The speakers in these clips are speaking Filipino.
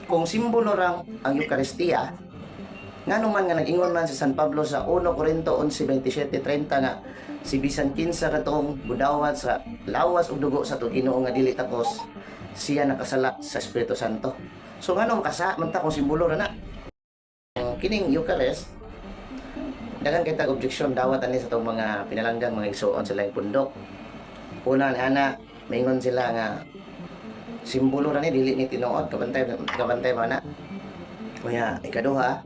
kung simbolo rang ang Eucharistia, nga naman nga nag-ingon man sa San Pablo sa 1 Corinto 11:27-30 nga si bisan kinsa katong budawat sa lawas ug dugo sa to Ginoo nga dili takos, siya nakasala sa Espiritu Santo. So ngano makasa man ta kung simbolo ra na kining Eucharist, daghang kita objection dawat ani sa tong mga pinalanggang mga igsoon sa laing pundok. Una ni ana maingon sila nga simbolo ra ni dili ni tinuod, kabantay man na. Kuya ikaduha,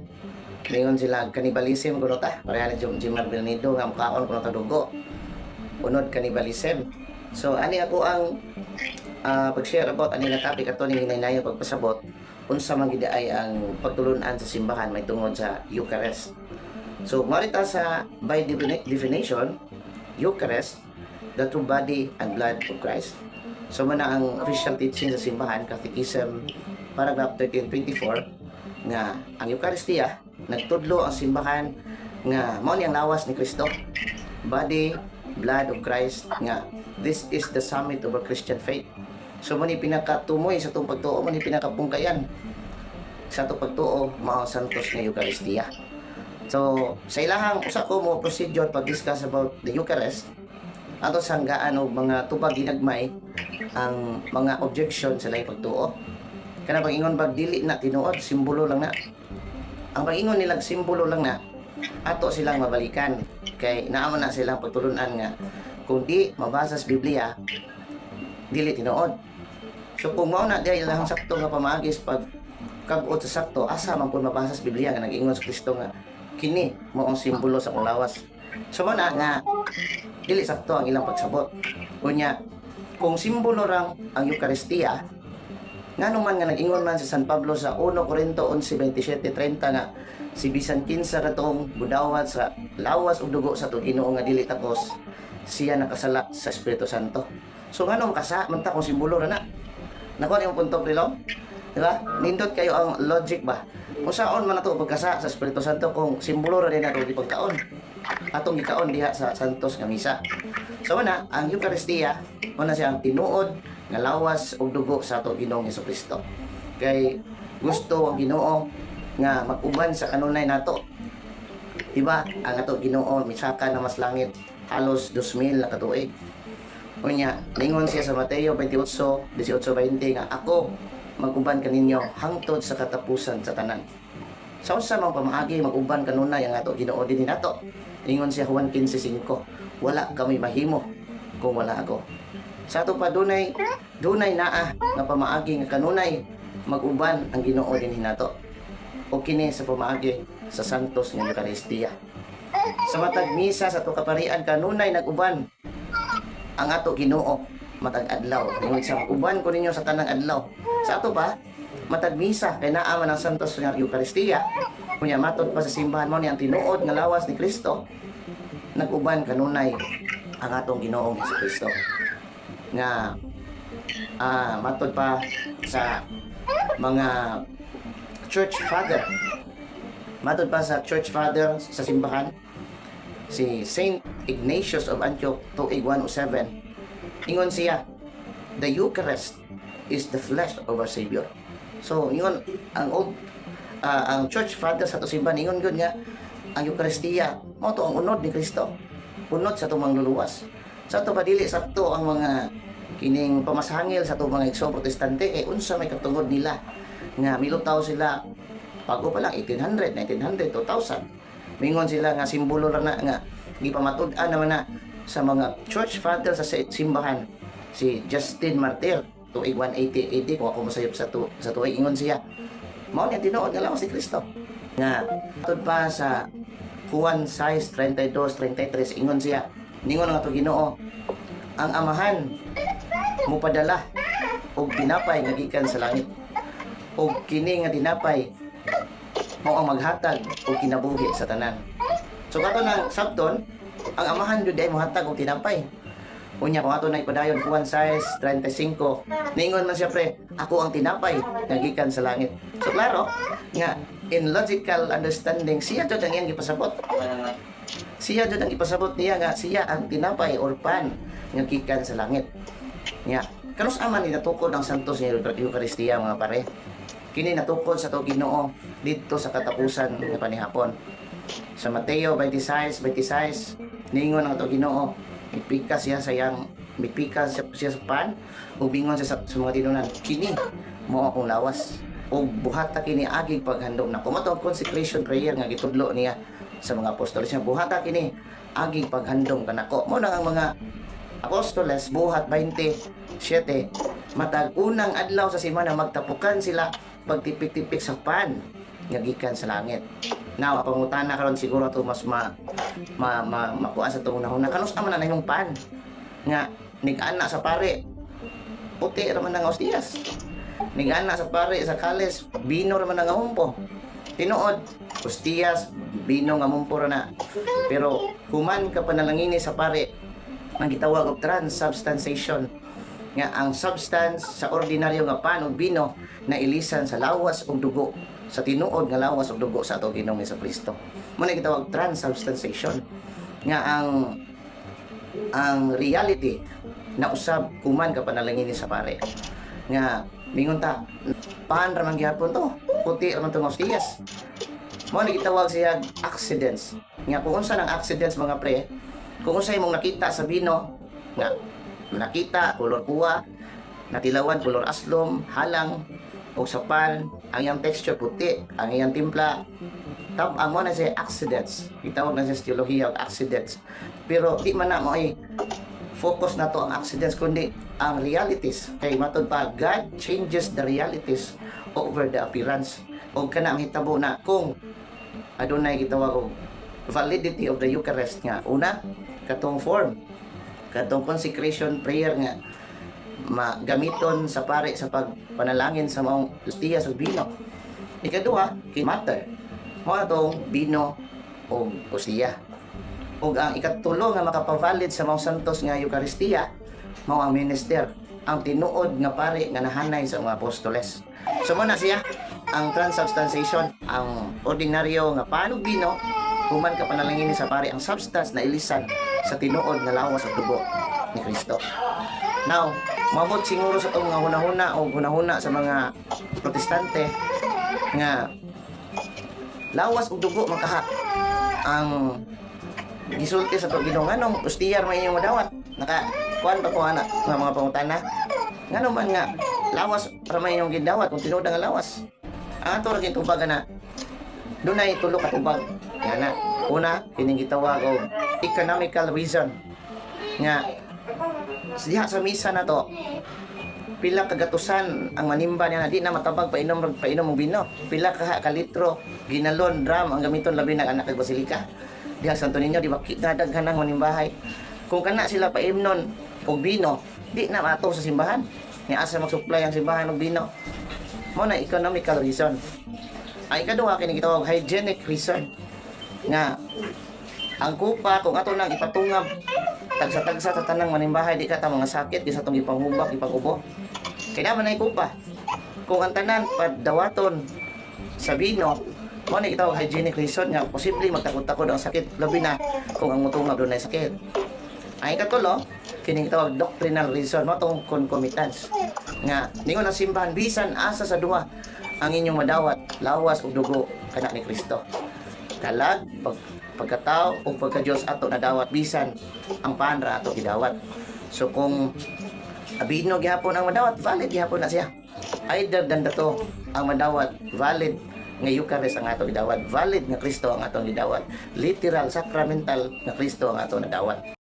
mingon sila cannibalism kuno ta, pareha ni Jimar Benido nga mukhaon kuno ta dugo. Unod cannibalism. So ani ako ang pag-share about ani nga topic ato ni hinay-nayon pagpasabot unsa man gid ay ang pagtulunan sa simbahan may tungod sa Eucharist. So marita sa by definition, Eucharist, the true body and blood of Christ. So mana ang official teaching sa simbahan, Catechism paragraph 1324 nga ang Eucharistia nagtudlo ang simbahan nga mao ni ang lawas ni Kristo, body, blood of Christ, nga this is the summit of our Christian faith. So mo ni pinakatumoy sa itong pagtuo, mo ni pinakapungkayan sa itong pagtuo, mao santos nga Eucharistia. So sa ilahang usa ko mo procedure pag-discuss about the Eucharist, ato sanggaan og mga tubag ginagmay ang mga objection sa laing pagtuo. Kana pag-ingon bag dili na tinuod, simbolo lang na. Ang pag-ingon nilang simbolo lang na, ato silang mabalikan. Kay naamo na silang pagtulunan nga, kung di mabasa sa Biblia, dili tinuod. So kung mao na dahil lang sakto nga pamaagis pag kabot sa sakto, asa man pud mabasa sa Biblia nga nag-ingon sa Kristo nga, kini mo ang simbolo sa akong lawas. So mo na nga, dili sakto ang ilang pagsabot. Unya, kung simbolo rang ang Eucharistia, nga naman nga nag-ingon man sa San Pablo sa 1 Corinto 11:27-30 nga si bisan kinsa katong budawat sa lawas ug dugo sa to Ginoo nga dili takos, siya nakasala sa Espiritu Santo. So ngano makasa man ta kung simbolo ra na. Nako ni punto prilo. Di ba? Nindot kayo ang logic ba? Kung saon man nato pagkasa sa Espiritu Santo kung simbolo ra din nato di pagkaon. Atong gikaon diha sa Santos nga misa. So na ang Eucharistia, una siya ang tinuod nga lawas og dugo sa ato Ginoong Hesukristo. Kay gusto ang Ginoo nga mag-uban sa kanunay nato. Diba? Ang ato Ginoo misaka na mas langit halos 2,000 na katuig. Unya, lingon siya sa Mateo 28:18-20 nga ako mag-uban kaninyo hangtod sa katapusan sa tanan. Sa usa mang pamaagi mag-uban kanunay ang ato Ginoo dinhi nato. Lingon siya Juan 15:5, wala kami mahimo kung wala ako. Sa ato pa dunay naa nga pamaagi nga kanunay mag-uban ang Ginoo dinhi nato. O kini sa pamaagi sa santos nga Eucharistia. Sa matag misa sa ato kaparian kanunay nag-uban ang ato Ginoo matag adlaw. Ingon sa uban ko ninyo sa tanang adlaw. Sa ato pa matag misa kay naa man ang santos nga Eucharistia. Kunya matod pa sa simbahan mo ni ang tinuod nga lawas ni Kristo. Nag-uban kanunay ang atong Ginoong Hesukristo. Nga matod pa sa mga church father. Matod pa sa church father sa simbahan, si Saint Ignatius of Antioch 2:107. Ingon siya, the Eucharist is the flesh of our Savior. So, ingon ang church father sa to simbahan, ingon gud nga ang Eucharistia mao to ang unod ni Kristo. Unod sa tumang luluwas. Sa to padili sakto ang mga kining pamasahangil sa to mga igsoong protestante kay unsa may katungod nila nga milutaw sila bago pa lang 1800, 1900, 2000. Mingon sila nga simbolo ra na nga gipatud-an naman na sa mga church father sa simbahan. Si Justin Martyr 180 AD kung ako masayop sa tuig ingon siya. Mao ni tinuod nga lawas si Kristo. Nga tud pa sa Juan 6:32-33 ingon siya. Ningon nga to Ginoo, ang amahan mupadala og tinapay nga gikan sa langit. Og kini nga tinapay mao ang maghatag og kinabuhi sa tanan. So kato nang sabton, ang amahan jud ay mohatag og tinapay. Unya kung ato na ipadayon Juan 6:35, ningon man siya pre, ako ang tinapay nga gikan sa langit. So klaro nga in logical understanding siya jud ang iyang gipasabot. Siya jud ang ipasabot niya nga siya ang tinapay or pan nga gikan sa langit. Nya, kanus aman ni natukod ang santos nga Eucharistia mga pare. kini natukod sa to Ginoo didto sa katapusan nga panihapon. Sa Mateo 26:26 ningon ang to Ginoo, mipikas siya siya sa pan ug bingon siya sa mga tinunan, kini mao akong lawas ug buhata kini agig paghandom nako. Mato consecration prayer nga gitudlo niya sa mga apostoles niya, buhata kini agig paghandom kanako. Mo na ang mga apostoles buhat 27 matag unang adlaw sa semana magtapukan sila pagtipik-tipik sa pan nga gikan sa langit. Now, pangutana karon siguro to mas makuha sa itong unahuna. Kanus naman na yung pan nga nigana sa pare puti raman nga ostiyas, nigana sa pare sa kales bino raman nga humpo. Tinuod ostiyas bino nga humpo ra na, pero human ka panalangini sa pare ang gitawag og transubstantiation, nga ang substance sa ordinaryo nga pan ug bino na ilisan sa lawas ug dugo, sa tinuod nga lawas ug dugo sa ato Ginoong Jesucristo. Mo na gitawag transubstantiation, nga ang reality na usab kuman ka panalangin sa pare nga mingon ta pan ra man gyapon to, puti ra man tong ostiyas. Mo na gitawag siya accidents, nga kung unsa nang accidents mga pre, kung unsa imong nakita sa bino nga nakita color kuha, natilawan color aslom, halang o sa pan ang iyang texture puti, ang iyang timpla ang mo na siya accidents, gitawag na siya sa teolohiya og accidents. Pero di man na mo ay focus na to ang accidents kundi ang realities, kay matod pa God changes the realities over the appearance. O kana ang hitabo na kung adunay gitawag og validity of the Eucharist nga una katong form, katong consecration prayer nga magamiton sa pare sa pagpanalangin sa maong ostiyas ug bino. Ikaduha kay matter mo atong bino o ostiya. Ug ang ikatulo nga makapavalid sa maong santos nga Eucharistia mao ang minister, ang tinuod nga pare nga nahanay sa mga apostoles. So mo na siya ang transubstantiation, ang ordinaryo nga pan ug bino human ka panalangin sa pare, ang substance na ilisan sa tinuod nga lawas ug dugo ni Kristo. Now, mabot siguro sa itong mga hunahuna o hunahuna sa mga protestante nga lawas ug dugo makaha ang gisulti sa Ginoo. Nganong ostiyar may inyong madawat naka kuan pa ko ana nga mga pangutana, ngano man nga lawas para may inyong gidawat kung tinuod nga lawas. Ang ato ra gitubag na dunay tulo ka tubag nga una kining gitawag og economical reason nga diha sa misa na to pila kagatusan ang manimba niya na di na matabag painom og bino, pila ka litro ginalon drum ang gamiton labi ng anak kag basilika diha sa Santo Niño, di ba daghan ng manimbahay. Kung kana sila paimnon og bino di na mato sa simbahan, ni asa mag-supply ang simbahan og bino. Mo na economical reason. Ay ikaduha kini gitawag hygienic reason nga ang kupa kung ato nang ipatungab tagsa-tagsa sa tanang manimbahay di ka ta mga sakit kisa tong ipanghubak ipangubo. Kaya naman ay kupa kung ang tanan padawaton sa bino mo na itawag hygienic reason nga posible magtakod-takod ang sakit labi na kung ang mutungab doon ay sakit. Ay katulo kining tawag doctrinal reason mo tong concomitance nga ningon ang simbahan bisan asa sa duha ang inyong madawat lawas ug dugo kana ni Kristo, kalag pagkatao o pagka-Diyos ato na dawat bisan ang panra ato gidawat. So kung abino gihapon ang madawat, valid gihapon na siya. Either than dato ang madawat valid nga Eucharist ang ato gidawat, valid nga Kristo ang ato gidawat, literal sacramental nga Kristo ang ato nadawat.